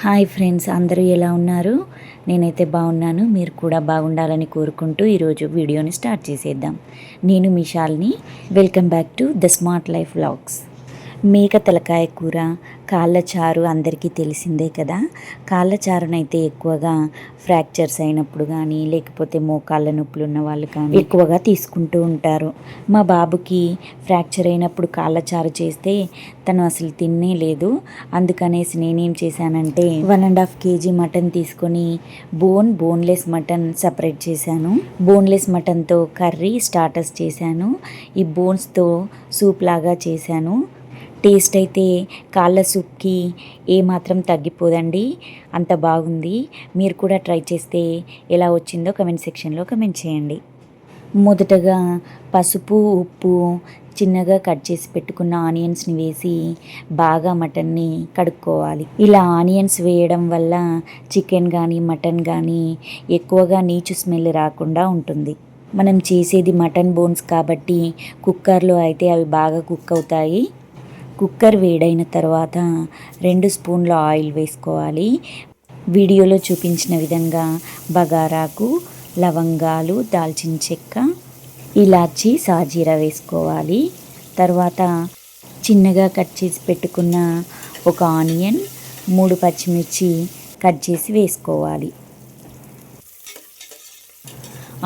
Hi friends, అందరూ ఎలా ఉన్నారు? నేనైతే బాగున్నాను. మీరు కూడా బాగుండాలని కోరుకుంటూ ఈరోజు వీడియోని స్టార్ట్ చేసేద్దాం. నేను మీ Shalini. Welcome back to the smart life vlogs. మేక తలకాయ కూర, కాళ్ళ చారు అందరికీ తెలిసిందే కదా. కాళ్ళ చారునైతే ఎక్కువగా ఫ్రాక్చర్స్ అయినప్పుడు కానీ, లేకపోతే మోకాళ్ళ నొప్పులు ఉన్న వాళ్ళు కానీ ఎక్కువగా తీసుకుంటూ ఉంటారు. మా బాబుకి ఫ్రాక్చర్ అయినప్పుడు కాళ్ళ చారు చేస్తే తను అసలు తిన్నే లేదు. అందుకనేసి నేనేం చేశానంటే 1.5 kg మటన్ తీసుకొని బోన్లెస్ మటన్ సపరేట్ చేశాను. బోన్లెస్ మటన్తో కర్రీ స్టార్టర్స్ చేశాను. ఈ బోన్స్తో సూప్ లాగా చేశాను. టేస్ట్ అయితే కాళ్ళ సూప్కి ఏమాత్రం తగ్గిపోదండి, అంత బాగుంది. మీరు కూడా ట్రై చేస్తే ఎలా వచ్చిందో కమెంట్ సెక్షన్లో కమెంట్ చేయండి. మొదటగా పసుపు, ఉప్పు, చిన్నగా కట్ చేసి పెట్టుకున్న ఆనియన్స్ని వేసి బాగా మటన్ని కడుక్కోవాలి. ఇలా ఆనియన్స్ వేయడం వల్ల చికెన్ కానీ మటన్ కానీ ఎక్కువగా నీచు స్మెల్ రాకుండా ఉంటుంది. మనం చేసేది మటన్ బోన్స్ కాబట్టి కుక్కర్లో అయితే అవి బాగా కుక్ అవుతాయి. కుక్కర్ వేడైన తర్వాత 2 స్పూన్ల ఆయిల్ వేసుకోవాలి. వీడియోలో చూపించిన విధంగా బగారాకు, లవంగాలు, దాల్చిన చెక్క, ఇలాచి, సాజీరా వేసుకోవాలి. తర్వాత చిన్నగా కట్ చేసి పెట్టుకున్న ఒక ఆనియన్, 3 పచ్చిమిర్చి కట్ చేసి వేసుకోవాలి.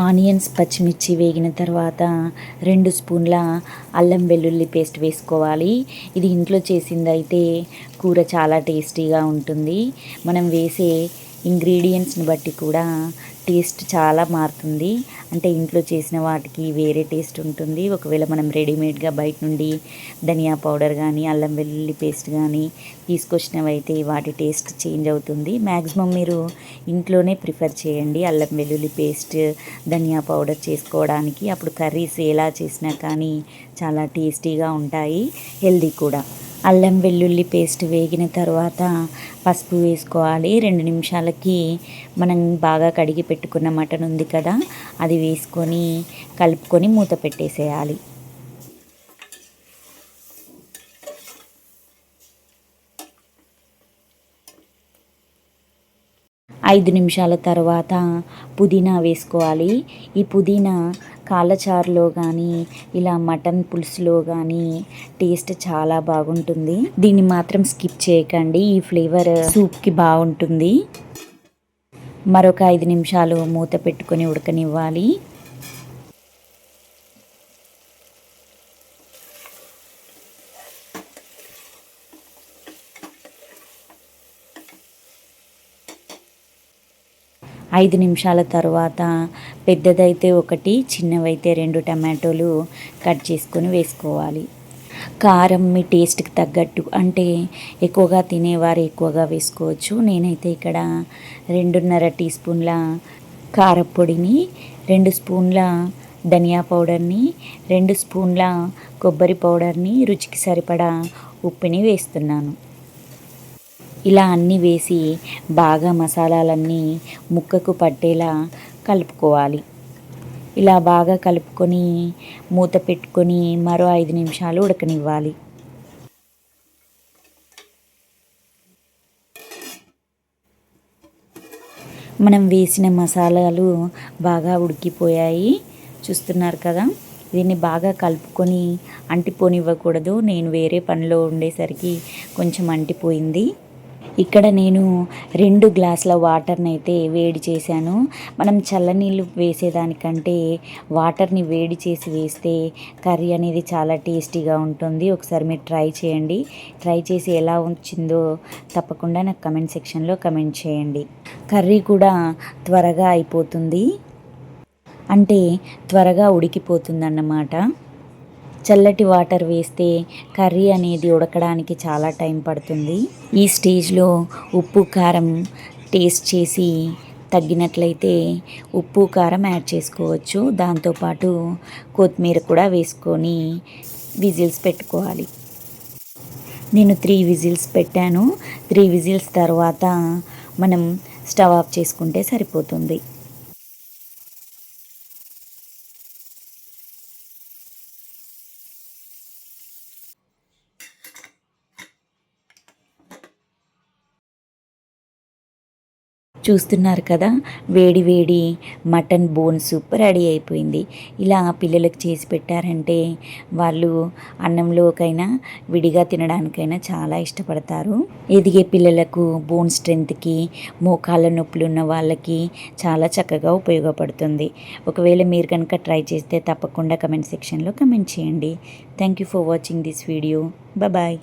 ఆనియన్స్, పచ్చిమిర్చి వేగిన తర్వాత 2 స్పూన్ల అల్లం వెల్లుల్లి పేస్ట్ వేసుకోవాలి. ఇది ఇంట్లో చేసింది అయితే కూర చాలా టేస్టీగా ఉంటుంది. మనం వేసే ఇంగ్రీడియంట్స్ని బట్టి కూడా టేస్ట్ చాలా మారుతుంది. అంటే ఇంట్లో చేసిన వాటికి వేరే టేస్ట్ ఉంటుంది. ఒకవేళ మనం రెడీమేడ్గా బయట నుండి ధనియా పౌడర్ కానీ, అల్లం వెల్లుల్లి పేస్ట్ కానీ తీసుకొచ్చినవైతే వాటి టేస్ట్ చేంజ్ అవుతుంది. మ్యాక్సిమం మీరు ఇంట్లోనే ప్రిఫర్ చేయండి అల్లం వెల్లుల్లి పేస్ట్, ధనియా పౌడర్ చేసుకోవడానికి. అప్పుడు కర్రీస్ ఎలా చేసినా కానీ చాలా టేస్టీగా ఉంటాయి, హెల్దీ కూడా. అల్లం వెల్లుల్లి పేస్ట్ వేగిన తర్వాత పసుపు వేసుకోవాలి. 2 నిమిషాలకి మనం బాగా కడిగి పెట్టుకున్న మటన్ ఉంది కదా, అది వేసుకొని కలుపుకొని మూత పెట్టేసేయాలి. ఐదు నిమిషాల తర్వాత పుదీనా వేసుకోవాలి. ఈ పుదీనా కాళ్ళచారులో కానీ, ఇలా మటన్ పులుసులో కానీ టేస్ట్ చాలా బాగుంటుంది. దీన్ని మాత్రం స్కిప్ చేయకండి, ఈ ఫ్లేవర్ సూప్కి బాగుంటుంది. మరొక 5 నిమిషాలు మూత పెట్టుకొని ఉడకనివ్వాలి. ఐదు నిమిషాల తర్వాత పెద్దదైతే 1, చిన్నవైతే 2 టమాటోలు కట్ చేసుకొని వేసుకోవాలి. కారం మీ టేస్ట్కి తగ్గట్టు, అంటే ఎక్కువగా తినేవారు ఎక్కువగా వేసుకోవచ్చు. నేనైతే ఇక్కడ 2.5 టీ స్పూన్ల కారపొడిని, 2 స్పూన్ల ధనియా పౌడర్ని, 2 స్పూన్ల కొబ్బరి పౌడర్ని, రుచికి సరిపడా ఉప్పుని వేస్తున్నాను. ఇలా అన్నీ వేసి బాగా మసాలాలన్నీ ముక్కకు పట్టేలా కలుపుకోవాలి. ఇలా బాగా కలుపుకొని మూత పెట్టుకొని మరో 5 నిమిషాలు ఉడకనివ్వాలి. మనం వేసిన మసాలాలు బాగా ఉడికిపోయాయి, చూస్తున్నారు కదా. దీన్ని బాగా కలుపుకొని అంటిపోనివ్వకూడదు. నేను వేరే పనిలో ఉండేసరికి కొంచెం అంటిపోయింది. ఇక్కడ నేను 2 గ్లాసుల వాటర్ని అయితే వేడి చేశాను. మనం చల్లనీళ్ళు వేసేదానికంటే వాటర్ని వేడి చేసి వేస్తే కర్రీ అనేది చాలా టేస్టీగా ఉంటుంది. ఒకసారి మీరు ట్రై చేయండి. ట్రై చేసి ఎలా వచ్చిందో తప్పకుండా నాకు కమెంట్ సెక్షన్లో కమెంట్ చేయండి. కర్రీ కూడా త్వరగా అయిపోతుంది, అంటే త్వరగా ఉడికిపోతుందన్నమాట. చల్లటి వాటర్ వేస్తే కర్రీ అనేది ఉడకడానికి చాలా టైం పడుతుంది. ఈ స్టేజ్లో ఉప్పు, కారం టేస్ట్ చేసి తగ్గినట్లయితే ఉప్పు, కారం యాడ్ చేసుకోవచ్చు. దాంతోపాటు కొత్తిమీర కూడా వేసుకొని విజిల్స్ పెట్టుకోవాలి. నేను 3 విజిల్స్ పెట్టాను. 3 విజిల్స్ తర్వాత మనం స్టవ్ ఆఫ్ చేసుకుంటే సరిపోతుంది. చూస్తున్నారు కదా, వేడి వేడి మటన్ బోన్ సూప్ రెడీ అయిపోయింది. ఇలా పిల్లలకు చేసి పెట్టారంటే వాళ్ళు అన్నంలోకైనా విడిగా తినడానికైనా చాలా ఇష్టపడతారు. ఎదిగే పిల్లలకు బోన్ స్ట్రెంగ్త్కి, మోకాళ్ళ నొప్పులు ఉన్న వాళ్ళకి చాలా చక్కగా ఉపయోగపడుతుంది. ఒకవేళ మీరు కనుక ట్రై చేస్తే తప్పకుండా కమెంట్ సెక్షన్లో కమెంట్ చేయండి. Thank you for watching this video. Bye.